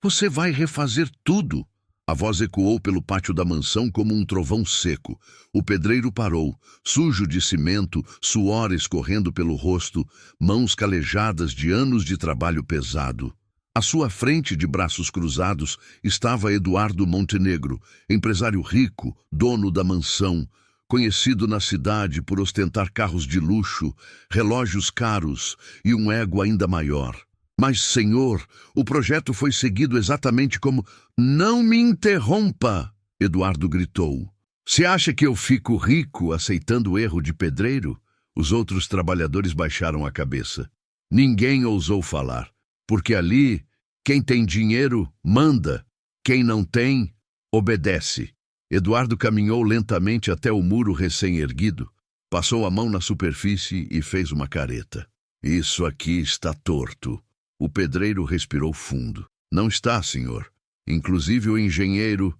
Você vai refazer tudo. A voz ecoou pelo pátio da mansão como um trovão seco. O pedreiro parou, sujo de cimento, suor escorrendo pelo rosto, mãos calejadas de anos de trabalho pesado. À sua frente, de braços cruzados, estava Eduardo Montenegro, empresário rico, dono da mansão, conhecido na cidade por ostentar carros de luxo, relógios caros e um ego ainda maior. Mas, senhor, o projeto foi seguido exatamente como... Não me interrompa! Eduardo gritou. Se acha que eu fico rico aceitando o erro de pedreiro? Os outros trabalhadores baixaram a cabeça. Ninguém ousou falar, porque ali, quem tem dinheiro, manda. Quem não tem, obedece. Eduardo caminhou lentamente até o muro recém-erguido, passou a mão na superfície e fez uma careta. Isso aqui está torto. O pedreiro respirou fundo. Não está, senhor. Inclusive o engenheiro,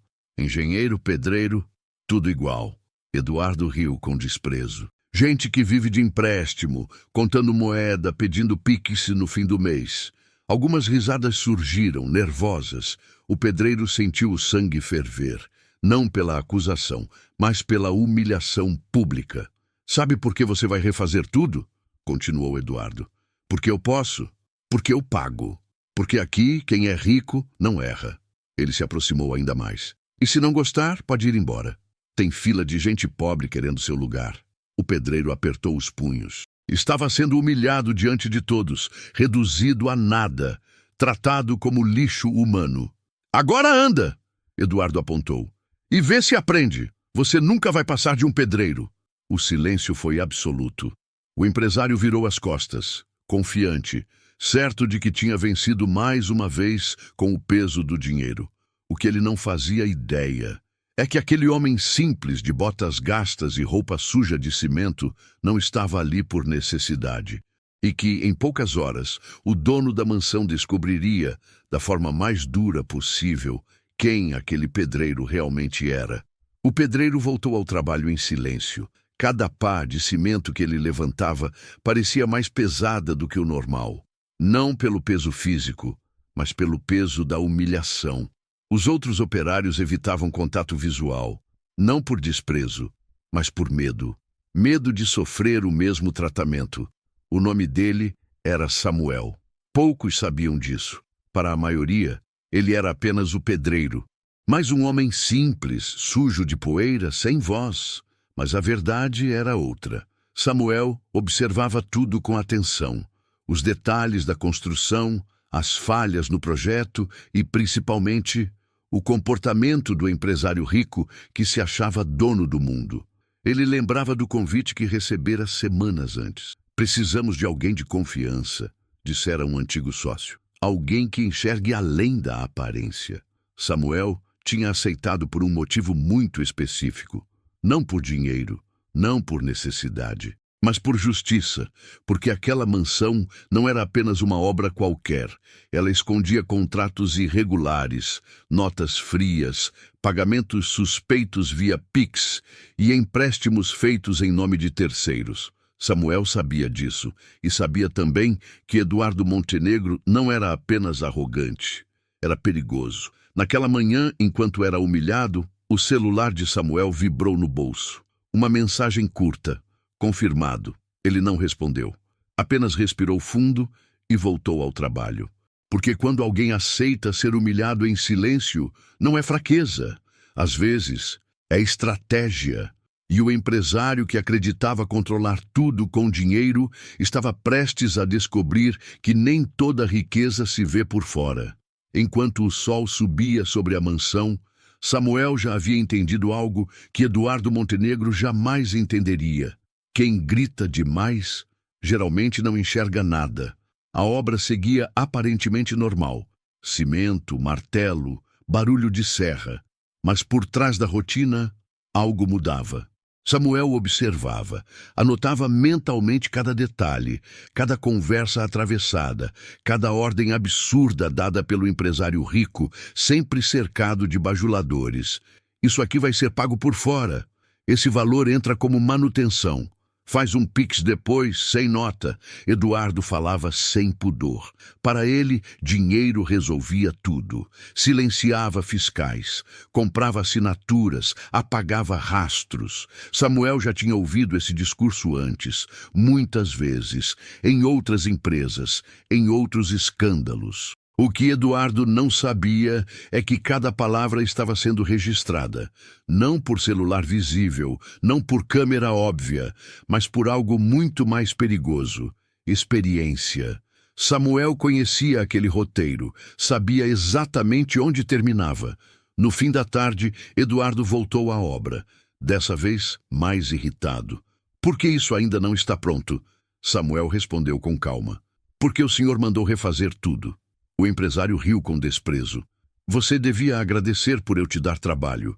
pedreiro, tudo igual. Eduardo riu com desprezo. Gente que vive de empréstimo, contando moeda, pedindo pix no fim do mês. Algumas risadas surgiram, nervosas. O pedreiro sentiu o sangue ferver. Não pela acusação, mas pela humilhação pública. Sabe por que você vai refazer tudo? Continuou Eduardo. Porque eu posso. Porque eu pago. Porque aqui, quem é rico, não erra. Ele se aproximou ainda mais. E se não gostar, pode ir embora. Tem fila de gente pobre querendo seu lugar. O pedreiro apertou os punhos. Estava sendo humilhado diante de todos, reduzido a nada, tratado como lixo humano. Agora anda! Eduardo apontou. E vê se aprende. Você nunca vai passar de um pedreiro. O silêncio foi absoluto. O empresário virou as costas, confiante, certo de que tinha vencido mais uma vez com o peso do dinheiro. O que ele não fazia ideia é que aquele homem simples de botas gastas e roupa suja de cimento não estava ali por necessidade. E que, em poucas horas, o dono da mansão descobriria, da forma mais dura possível, quem aquele pedreiro realmente era. O pedreiro voltou ao trabalho em silêncio. Cada pá de cimento que ele levantava parecia mais pesada do que o normal. Não pelo peso físico, mas pelo peso da humilhação. Os outros operários evitavam contato visual, não por desprezo, mas por medo. Medo de sofrer o mesmo tratamento. O nome dele era Samuel. Poucos sabiam disso. Para a maioria, ele era apenas o pedreiro. Mas um homem simples, sujo de poeira, sem voz. Mas a verdade era outra. Samuel observava tudo com atenção. Os detalhes da construção, as falhas no projeto e, principalmente, o comportamento do empresário rico que se achava dono do mundo. Ele lembrava do convite que recebera semanas antes. Precisamos de alguém de confiança, dissera um antigo sócio. Alguém que enxergue além da aparência. Samuel tinha aceitado por um motivo muito específico. Não por dinheiro, não por necessidade, mas por justiça, porque aquela mansão não era apenas uma obra qualquer. Ela escondia contratos irregulares, notas frias, pagamentos suspeitos via Pix e empréstimos feitos em nome de terceiros. Samuel sabia disso e sabia também que Eduardo Montenegro não era apenas arrogante, era perigoso. Naquela manhã, enquanto era humilhado, o celular de Samuel vibrou no bolso. Uma mensagem curta. Confirmado. Ele não respondeu. Apenas respirou fundo e voltou ao trabalho. Porque quando alguém aceita ser humilhado em silêncio, não é fraqueza. Às vezes, é estratégia. E o empresário que acreditava controlar tudo com dinheiro estava prestes a descobrir que nem toda riqueza se vê por fora. Enquanto o sol subia sobre a mansão, Samuel já havia entendido algo que Eduardo Montenegro jamais entenderia. Quem grita demais, geralmente não enxerga nada. A obra seguia aparentemente normal. Cimento, martelo, barulho de serra. Mas por trás da rotina, algo mudava. Samuel observava, anotava mentalmente cada detalhe, cada conversa atravessada, cada ordem absurda dada pelo empresário rico, sempre cercado de bajuladores. Isso aqui vai ser pago por fora. Esse valor entra como manutenção. Faz um Pix depois, sem nota. Eduardo falava sem pudor. Para ele, dinheiro resolvia tudo. Silenciava fiscais, comprava assinaturas, apagava rastros. Samuel já tinha ouvido esse discurso antes, muitas vezes, em outras empresas, em outros escândalos. O que Eduardo não sabia é que cada palavra estava sendo registrada, não por celular visível, não por câmera óbvia, mas por algo muito mais perigoso: experiência. Samuel conhecia aquele roteiro, sabia exatamente onde terminava. No fim da tarde, Eduardo voltou à obra, dessa vez mais irritado. "Por que isso ainda não está pronto?" Samuel respondeu com calma. "Porque o senhor mandou refazer tudo." O empresário riu com desprezo. "Você devia agradecer por eu te dar trabalho.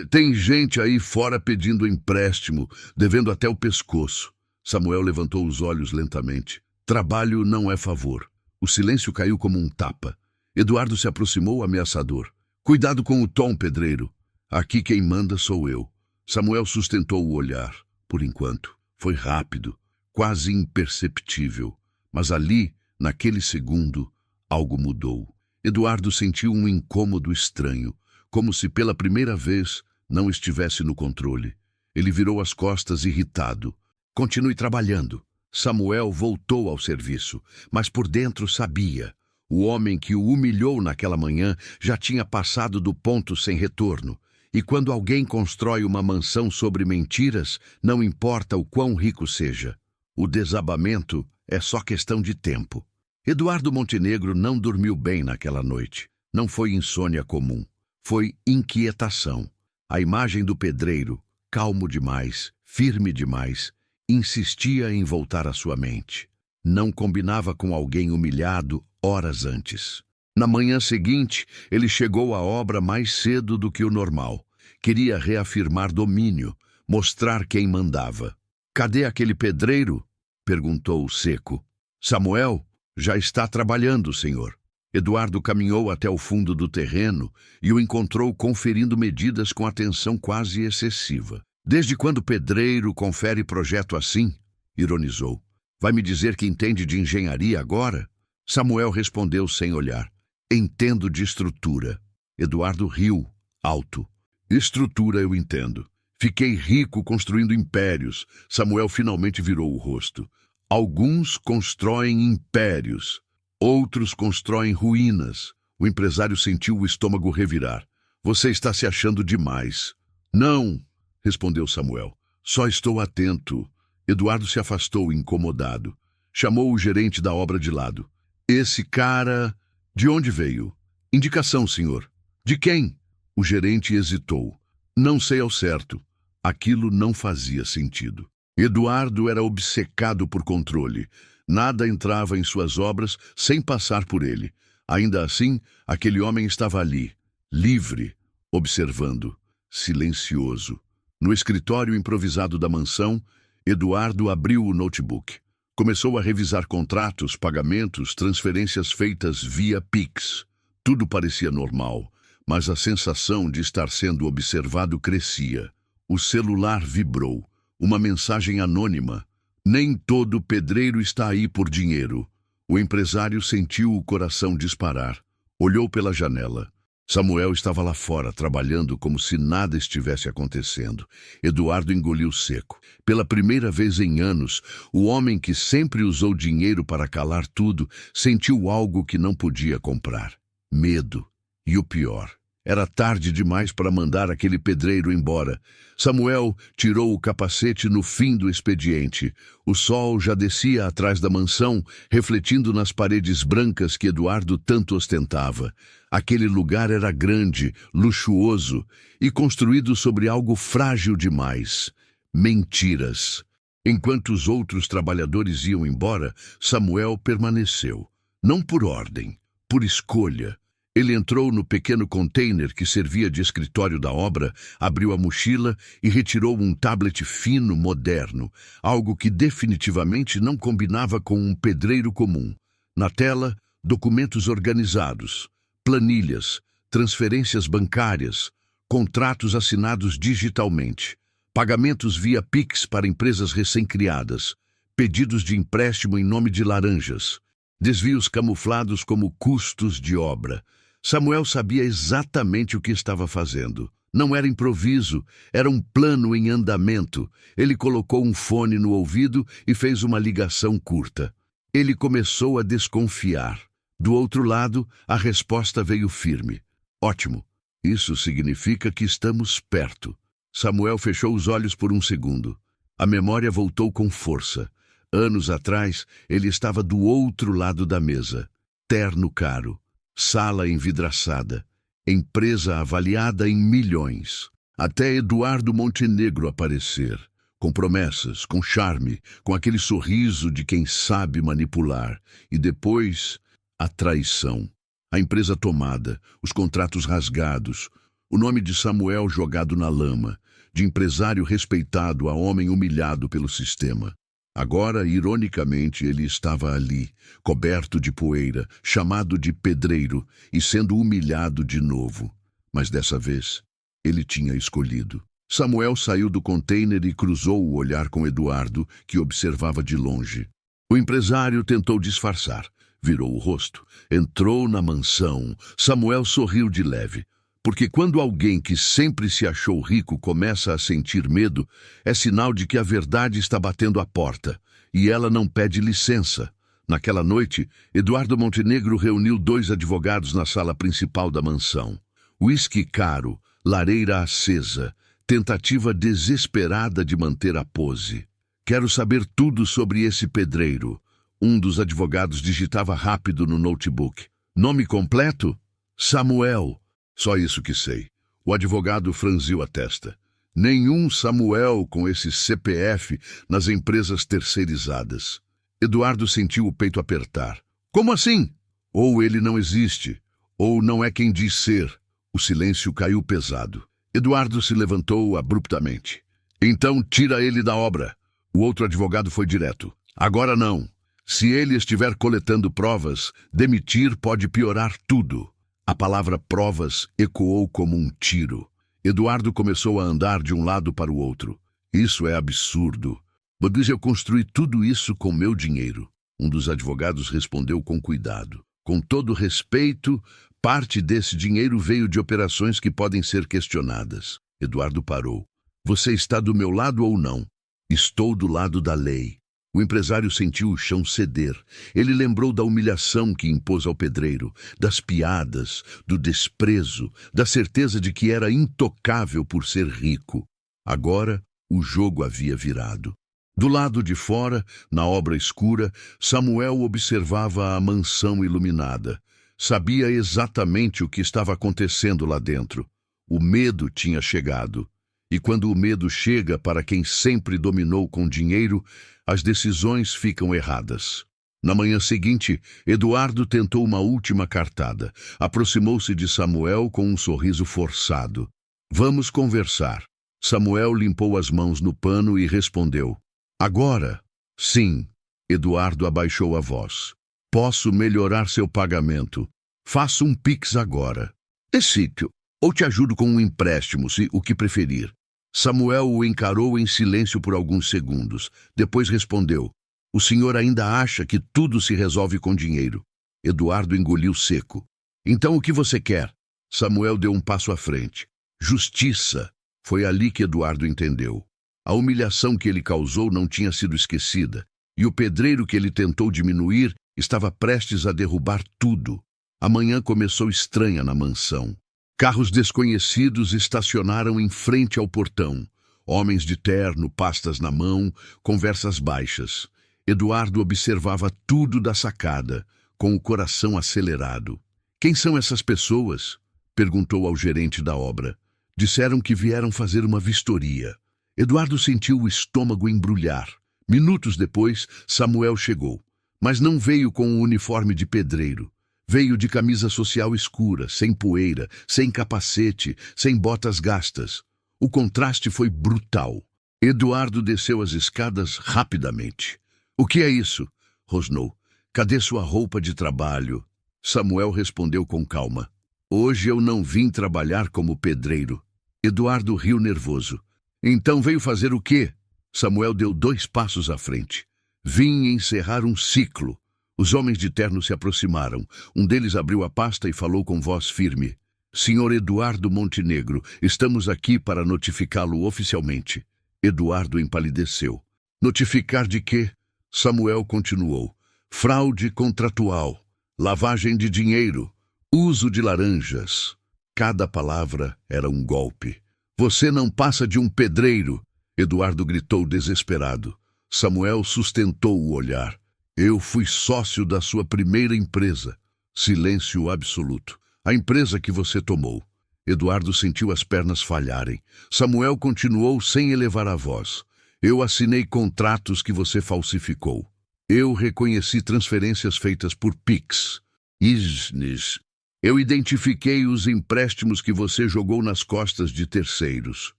Tem gente aí fora pedindo empréstimo, devendo até o pescoço." Samuel levantou os olhos lentamente. "Trabalho não é favor." O silêncio caiu como um tapa. Eduardo se aproximou ameaçador. "Cuidado com o tom, pedreiro. Aqui quem manda sou eu." Samuel sustentou o olhar. Por enquanto. Foi rápido, quase imperceptível. Mas ali, naquele segundo, algo mudou. Eduardo sentiu um incômodo estranho, como se pela primeira vez não estivesse no controle. Ele virou as costas irritado. "Continue trabalhando." Samuel voltou ao serviço, mas por dentro sabia. O homem que o humilhou naquela manhã já tinha passado do ponto sem retorno. E quando alguém constrói uma mansão sobre mentiras, não importa o quão rico seja. O desabamento é só questão de tempo. Eduardo Montenegro não dormiu bem naquela noite. Não foi insônia comum. Foi inquietação. A imagem do pedreiro, calmo demais, firme demais, insistia em voltar à sua mente. Não combinava com alguém humilhado horas antes. Na manhã seguinte, ele chegou à obra mais cedo do que o normal. Queria reafirmar domínio, mostrar quem mandava. "Cadê aquele pedreiro?" perguntou seco. "Samuel? Já está trabalhando, senhor." Eduardo caminhou até o fundo do terreno e o encontrou conferindo medidas com atenção quase excessiva. "Desde quando o pedreiro confere projeto assim?" ironizou. "Vai me dizer que entende de engenharia agora?" Samuel respondeu sem olhar. "Entendo de estrutura." Eduardo riu, alto. "Estrutura eu entendo. Fiquei rico construindo impérios." Samuel finalmente virou o rosto. "Alguns constroem impérios, outros constroem ruínas." O empresário sentiu o estômago revirar. "Você está se achando demais." "Não", respondeu Samuel. "Só estou atento." Eduardo se afastou, incomodado. Chamou o gerente da obra de lado. "Esse cara... de onde veio?" "Indicação, senhor." "De quem?" O gerente hesitou. "Não sei ao certo." Aquilo não fazia sentido. Eduardo era obcecado por controle. Nada entrava em suas obras sem passar por ele. Ainda assim, aquele homem estava ali, livre, observando, silencioso. No escritório improvisado da mansão, Eduardo abriu o notebook. Começou a revisar contratos, pagamentos, transferências feitas via Pix. Tudo parecia normal, mas a sensação de estar sendo observado crescia. O celular vibrou. Uma mensagem anônima. "Nem todo pedreiro está aí por dinheiro." O empresário sentiu o coração disparar. Olhou pela janela. Samuel estava lá fora, trabalhando como se nada estivesse acontecendo. Eduardo engoliu seco. Pela primeira vez em anos, o homem que sempre usou dinheiro para calar tudo, sentiu algo que não podia comprar. Medo. E o pior. Era tarde demais para mandar aquele pedreiro embora. Samuel tirou o capacete no fim do expediente. O sol já descia atrás da mansão, refletindo nas paredes brancas que Eduardo tanto ostentava. Aquele lugar era grande, luxuoso e construído sobre algo frágil demais. Mentiras. Enquanto os outros trabalhadores iam embora, Samuel permaneceu. Não por ordem, por escolha. Ele entrou no pequeno container que servia de escritório da obra, abriu a mochila e retirou um tablet fino, moderno, algo que definitivamente não combinava com um pedreiro comum. Na tela, documentos organizados, planilhas, transferências bancárias, contratos assinados digitalmente. Pagamentos via Pix para empresas recém-criadas, pedidos de empréstimo em nome de laranjas, desvios camuflados como custos de obra. Samuel sabia exatamente o que estava fazendo. Não era improviso, era um plano em andamento. Ele colocou um fone no ouvido e fez uma ligação curta. Ele começou a desconfiar. Do outro lado, a resposta veio firme. Ótimo. Isso significa que estamos perto. Samuel fechou os olhos por um segundo. A memória voltou com força. Anos atrás, ele estava do outro lado da mesa. Terno caro, sala envidraçada, empresa avaliada em milhões. Até Eduardo Montenegro aparecer. Com promessas, com charme, com aquele sorriso de quem sabe manipular. E depois, a traição. A empresa tomada, os contratos rasgados, o nome de Samuel jogado na lama, de empresário respeitado a homem humilhado pelo sistema. Agora, ironicamente, ele estava ali, coberto de poeira, chamado de pedreiro e sendo humilhado de novo. Mas dessa vez, ele tinha escolhido. Samuel saiu do container e cruzou o olhar com Eduardo, que observava de longe. O empresário tentou disfarçar. Virou o rosto, entrou na mansão. Samuel sorriu de leve, porque quando alguém que sempre se achou rico começa a sentir medo, é sinal de que a verdade está batendo à porta, e ela não pede licença. Naquela noite, Eduardo Montenegro reuniu 2 advogados na sala principal da mansão. Uísque caro, lareira acesa, tentativa desesperada de manter a pose. Quero saber tudo sobre esse pedreiro. Um dos advogados digitava rápido no notebook. Nome completo? Samuel. Só isso que sei. O advogado franziu a testa. Nenhum Samuel com esse CPF nas empresas terceirizadas. Eduardo sentiu o peito apertar. Como assim? Ou ele não existe, ou não é quem diz ser. O silêncio caiu pesado. Eduardo se levantou abruptamente. Então tira ele da obra. O outro advogado foi direto. Agora não. Se ele estiver coletando provas, demitir pode piorar tudo. A palavra provas ecoou como um tiro. Eduardo começou a andar de um lado para o outro. Isso é absurdo. Mas eu construí tudo isso com meu dinheiro. Um dos advogados respondeu com cuidado. Com todo respeito, parte desse dinheiro veio de operações que podem ser questionadas. Eduardo parou. Você está do meu lado ou não? Estou do lado da lei. O empresário sentiu o chão ceder. Ele lembrou da humilhação que impôs ao pedreiro, das piadas, do desprezo, da certeza de que era intocável por ser rico. Agora, o jogo havia virado. Do lado de fora, na obra escura, Samuel observava a mansão iluminada. Sabia exatamente o que estava acontecendo lá dentro. O medo tinha chegado. E quando o medo chega para quem sempre dominou com dinheiro, as decisões ficam erradas. Na manhã seguinte, Eduardo tentou uma última cartada. Aproximou-se de Samuel com um sorriso forçado. Vamos conversar. Samuel limpou as mãos no pano e respondeu. Agora? Sim. Eduardo abaixou a voz. Posso melhorar seu pagamento. Faça um Pix agora. Decide, ou te ajudo com um empréstimo, se o que preferir. Samuel o encarou em silêncio por alguns segundos. Depois respondeu. O senhor ainda acha que tudo se resolve com dinheiro? Eduardo engoliu seco. Então o que você quer? Samuel deu um passo à frente. Justiça. Foi ali que Eduardo entendeu. A humilhação que ele causou não tinha sido esquecida, e o pedreiro que ele tentou diminuir estava prestes a derrubar tudo. A manhã começou estranha na mansão. Carros desconhecidos estacionaram em frente ao portão. Homens de terno, pastas na mão, conversas baixas. Eduardo observava tudo da sacada, com o coração acelerado. Quem são essas pessoas? Perguntou ao gerente da obra. Disseram que vieram fazer uma vistoria. Eduardo sentiu o estômago embrulhar. Minutos depois, Samuel chegou. Mas não veio com um uniforme de pedreiro. Veio de camisa social escura, sem poeira, sem capacete, sem botas gastas. O contraste foi brutal. Eduardo desceu as escadas rapidamente. O que é isso? Rosnou. Cadê sua roupa de trabalho? Samuel respondeu com calma. Hoje eu não vim trabalhar como pedreiro. Eduardo riu nervoso. Então veio fazer o quê? Samuel deu 2 passos à frente. Vim encerrar um ciclo. Os homens de terno se aproximaram. Um deles abriu a pasta e falou com voz firme. Senhor Eduardo Montenegro, estamos aqui para notificá-lo oficialmente. Eduardo empalideceu. Notificar de quê? Samuel continuou. Fraude contratual, lavagem de dinheiro, uso de laranjas. Cada palavra era um golpe. Você não passa de um pedreiro, Eduardo gritou desesperado. Samuel sustentou o olhar. Eu fui sócio da sua primeira empresa. Silêncio absoluto. A empresa que você tomou. Eduardo sentiu as pernas falharem. Samuel continuou sem elevar a voz. Eu assinei contratos que você falsificou. Eu reconheci transferências feitas por Pix. Isnes. Eu identifiquei os empréstimos que você jogou nas costas de terceiros.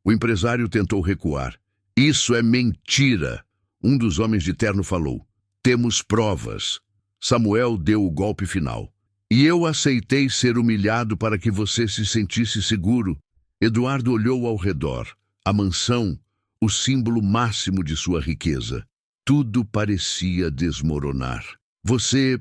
O empresário tentou recuar. Isso é mentira. Um dos homens de terno falou. Temos provas. Samuel deu o golpe final. E eu aceitei ser humilhado para que você se sentisse seguro. Eduardo olhou ao redor. A mansão, o símbolo máximo de sua riqueza. Tudo parecia desmoronar. Você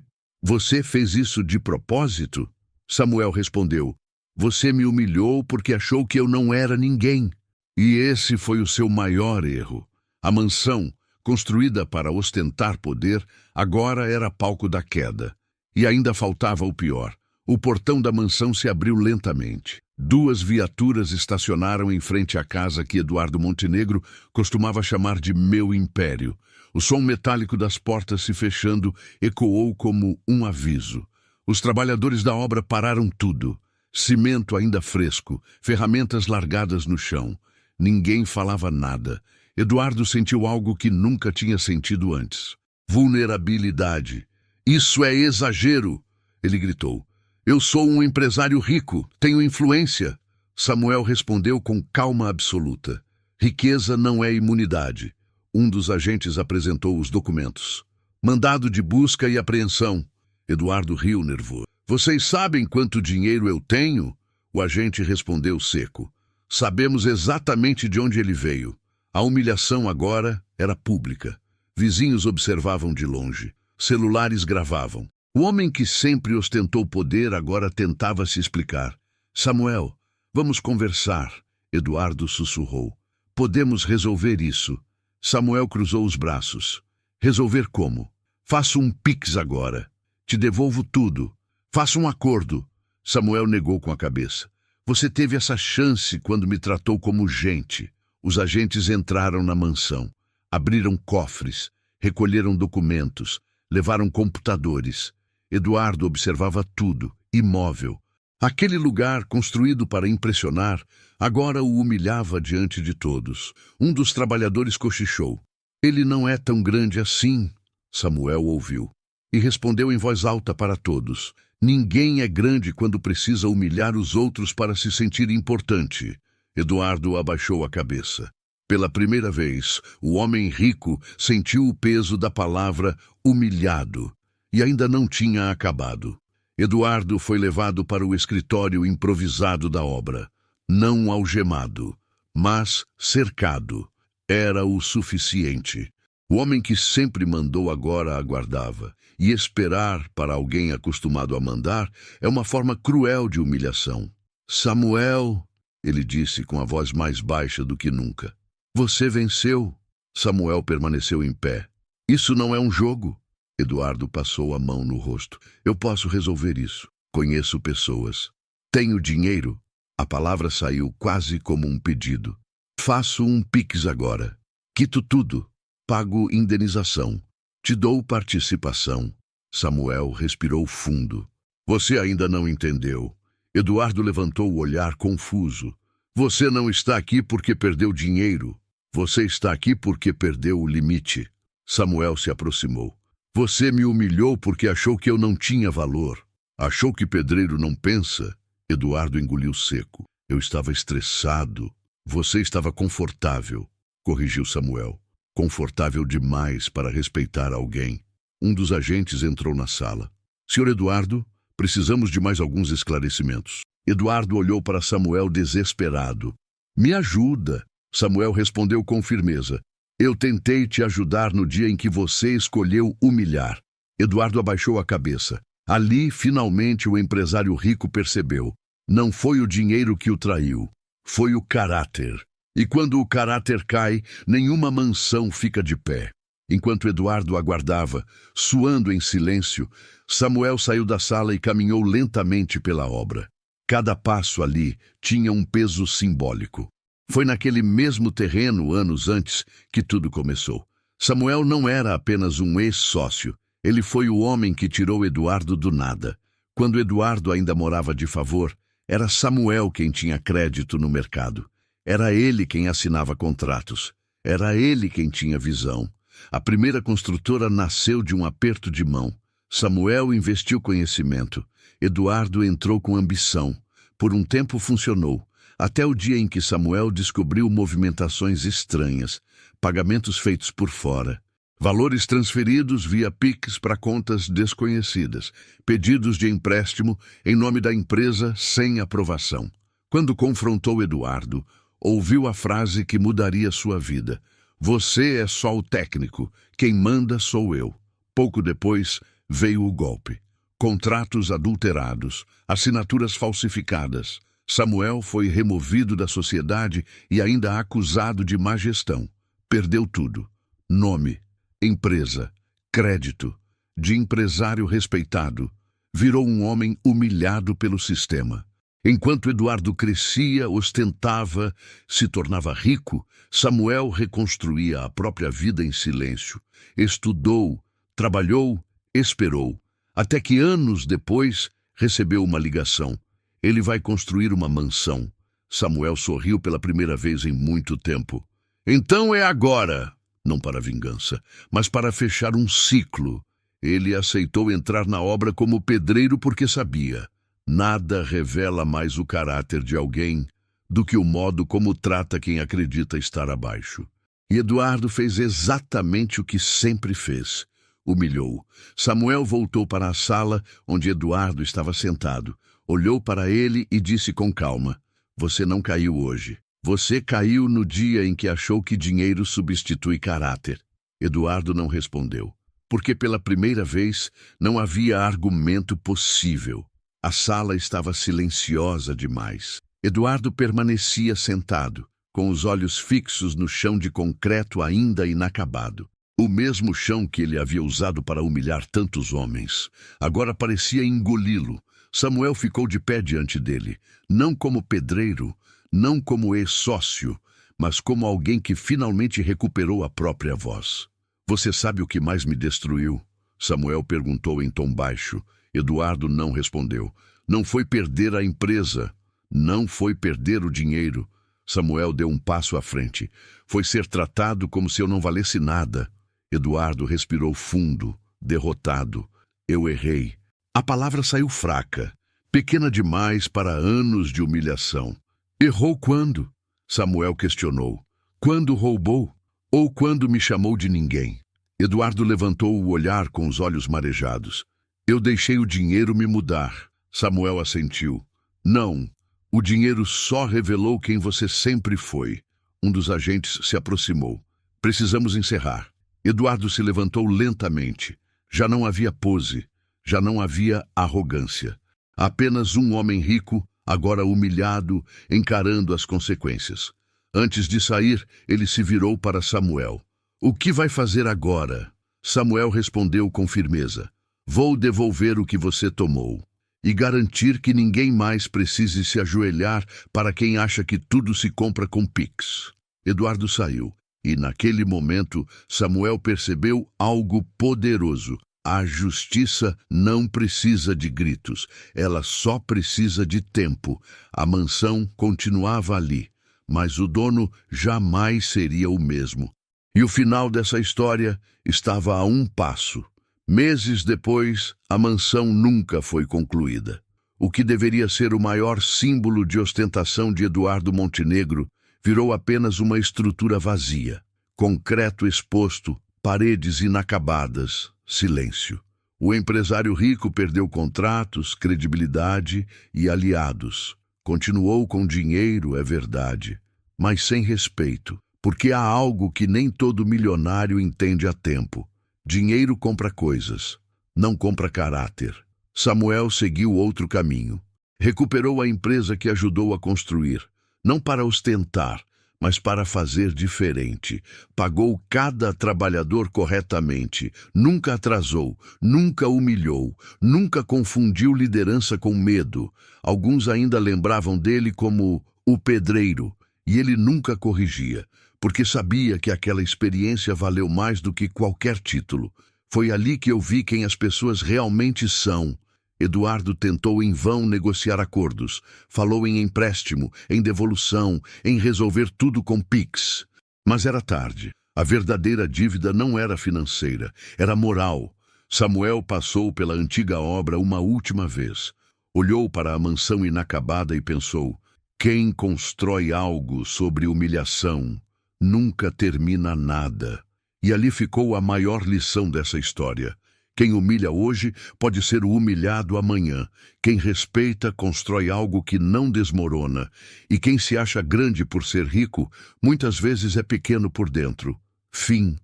fez isso de propósito? Samuel respondeu. Você me humilhou porque achou que eu não era ninguém. E esse foi o seu maior erro. A mansão, construída para ostentar poder, agora era palco da queda. E ainda faltava o pior. O portão da mansão se abriu lentamente. 2 viaturas estacionaram em frente à casa que Eduardo Montenegro costumava chamar de meu império. O som metálico das portas se fechando ecoou como um aviso. Os trabalhadores da obra pararam tudo. Cimento ainda fresco, ferramentas largadas no chão. Ninguém falava nada. Eduardo sentiu algo que nunca tinha sentido antes. Vulnerabilidade. Isso é exagero, ele gritou. Eu sou um empresário rico, tenho influência. Samuel respondeu com calma absoluta. Riqueza não é imunidade. Um dos agentes apresentou os documentos. Mandado de busca e apreensão. Eduardo riu nervoso. Vocês sabem quanto dinheiro eu tenho? O agente respondeu seco. Sabemos exatamente de onde ele veio. A humilhação agora era pública. Vizinhos observavam de longe. Celulares gravavam. O homem que sempre ostentou poder agora tentava se explicar. Samuel, vamos conversar, Eduardo sussurrou. Podemos resolver isso. Samuel cruzou os braços. Resolver como? Faço um Pix agora. Te devolvo tudo. Faça um acordo. Samuel negou com a cabeça. Você teve essa chance quando me tratou como gente. Os agentes entraram na mansão. Abriram cofres. Recolheram documentos. Levaram computadores. Eduardo observava tudo, imóvel. Aquele lugar, construído para impressionar, agora o humilhava diante de todos. Um dos trabalhadores cochichou. Ele não é tão grande assim, Samuel ouviu. E respondeu em voz alta para todos. Ninguém é grande quando precisa humilhar os outros para se sentir importante. Eduardo abaixou a cabeça. Pela primeira vez, o homem rico sentiu o peso da palavra humilhado. E ainda não tinha acabado. Eduardo foi levado para o escritório improvisado da obra. Não algemado, mas cercado. Era o suficiente. O homem que sempre mandou agora aguardava. E esperar para alguém acostumado a mandar é uma forma cruel de humilhação. Samuel, ele disse com a voz mais baixa do que nunca. Você venceu. Samuel permaneceu em pé. Isso não é um jogo. Eduardo passou a mão no rosto. Eu posso resolver isso. Conheço pessoas. Tenho dinheiro. A palavra saiu quase como um pedido. Faço um Pix agora. Quito tudo. Pago indenização. Te dou participação. Samuel respirou fundo. Você ainda não entendeu. Eduardo levantou o olhar confuso. Você não está aqui porque perdeu dinheiro. Você está aqui porque perdeu o limite. Samuel se aproximou. Você me humilhou porque achou que eu não tinha valor. Achou que pedreiro não pensa? Eduardo engoliu seco. Eu estava estressado. Você estava confortável, corrigiu Samuel. Confortável demais para respeitar alguém. Um dos agentes entrou na sala. Senhor Eduardo, precisamos de mais alguns esclarecimentos. Eduardo olhou para Samuel desesperado. Me ajuda. Samuel respondeu com firmeza. Eu tentei te ajudar no dia em que você escolheu humilhar. Eduardo abaixou a cabeça. Ali, finalmente, o empresário rico percebeu. Não foi o dinheiro que o traiu, foi o caráter. E quando o caráter cai, nenhuma mansão fica de pé. Enquanto Eduardo aguardava, suando em silêncio, Samuel saiu da sala e caminhou lentamente pela obra. Cada passo ali tinha um peso simbólico. Foi naquele mesmo terreno, anos antes, que tudo começou. Samuel não era apenas um ex-sócio. Ele foi o homem que tirou Eduardo do nada. Quando Eduardo ainda morava de favor, era Samuel quem tinha crédito no mercado. Era ele quem assinava contratos. Era ele quem tinha visão. A primeira construtora nasceu de um aperto de mão. Samuel investiu conhecimento. Eduardo entrou com ambição. Por um tempo funcionou, até o dia em que Samuel descobriu movimentações estranhas, pagamentos feitos por fora, valores transferidos via Pix para contas desconhecidas, pedidos de empréstimo em nome da empresa sem aprovação. Quando confrontou Eduardo, ouviu a frase que mudaria sua vida. Você é só o técnico, quem manda sou eu. Pouco depois, veio o golpe. Contratos adulterados, assinaturas falsificadas. Samuel foi removido da sociedade e ainda acusado de má gestão. Perdeu tudo. Nome, empresa, crédito. De empresário respeitado, virou um homem humilhado pelo sistema. Enquanto Eduardo crescia, ostentava, se tornava rico, Samuel reconstruía a própria vida em silêncio. Estudou, trabalhou, esperou. Até que anos depois, recebeu uma ligação. Ele vai construir uma mansão. Samuel sorriu pela primeira vez em muito tempo. Então é agora! Não para vingança, mas para fechar um ciclo. Ele aceitou entrar na obra como pedreiro porque sabia. Nada revela mais o caráter de alguém do que o modo como trata quem acredita estar abaixo. E Eduardo fez exatamente o que sempre fez. Humilhou. Samuel voltou para a sala onde Eduardo estava sentado. Olhou para ele e disse com calma: Você não caiu hoje. Você caiu no dia em que achou que dinheiro substitui caráter. Eduardo não respondeu, porque pela primeira vez não havia argumento possível. A sala estava silenciosa demais. Eduardo permanecia sentado, com os olhos fixos no chão de concreto ainda inacabado. O mesmo chão que ele havia usado para humilhar tantos homens. Agora parecia engoli-lo. Samuel ficou de pé diante dele, não como pedreiro, não como ex-sócio, mas como alguém que finalmente recuperou a própria voz. Você sabe o que mais me destruiu? Samuel perguntou em tom baixo. Eduardo não respondeu. Não foi perder a empresa, não foi perder o dinheiro. Samuel deu um passo à frente. Foi ser tratado como se eu não valesse nada. Eduardo respirou fundo, derrotado. Eu errei. A palavra saiu fraca, pequena demais para anos de humilhação. Errou quando? Samuel questionou. Quando roubou? Ou quando me chamou de ninguém? Eduardo levantou o olhar com os olhos marejados. Eu deixei o dinheiro me mudar. Samuel assentiu. Não, o dinheiro só revelou quem você sempre foi. Um dos agentes se aproximou. Precisamos encerrar. Eduardo se levantou lentamente. Já não havia pose, já não havia arrogância. Apenas um homem rico, agora humilhado, encarando as consequências. Antes de sair, ele se virou para Samuel. O que vai fazer agora? Samuel respondeu com firmeza. Vou devolver o que você tomou e garantir que ninguém mais precise se ajoelhar para quem acha que tudo se compra com Pix. Eduardo saiu. E naquele momento, Samuel percebeu algo poderoso. A justiça não precisa de gritos, ela só precisa de tempo. A mansão continuava ali, mas o dono jamais seria o mesmo. E o final dessa história estava a um passo. Meses depois, a mansão nunca foi concluída. O que deveria ser o maior símbolo de ostentação de Eduardo Montenegro virou apenas uma estrutura vazia. Concreto exposto, paredes inacabadas, silêncio. O empresário rico perdeu contratos, credibilidade e aliados. Continuou com dinheiro, é verdade, mas sem respeito, porque há algo que nem todo milionário entende a tempo. Dinheiro compra coisas, não compra caráter. Samuel seguiu outro caminho. Recuperou a empresa que ajudou a construir, não para ostentar, mas para fazer diferente. Pagou cada trabalhador corretamente, nunca atrasou, nunca humilhou, nunca confundiu liderança com medo. Alguns ainda lembravam dele como o pedreiro, e ele nunca corrigia, porque sabia que aquela experiência valeu mais do que qualquer título. Foi ali que eu vi quem as pessoas realmente são. Eduardo tentou em vão negociar acordos. Falou em empréstimo, em devolução, em resolver tudo com Pix. Mas era tarde. A verdadeira dívida não era financeira, era moral. Samuel passou pela antiga obra uma última vez. Olhou para a mansão inacabada e pensou: quem constrói algo sobre humilhação nunca termina nada. E ali ficou a maior lição dessa história. Quem humilha hoje pode ser o humilhado amanhã. Quem respeita constrói algo que não desmorona. E quem se acha grande por ser rico, muitas vezes é pequeno por dentro. Fim.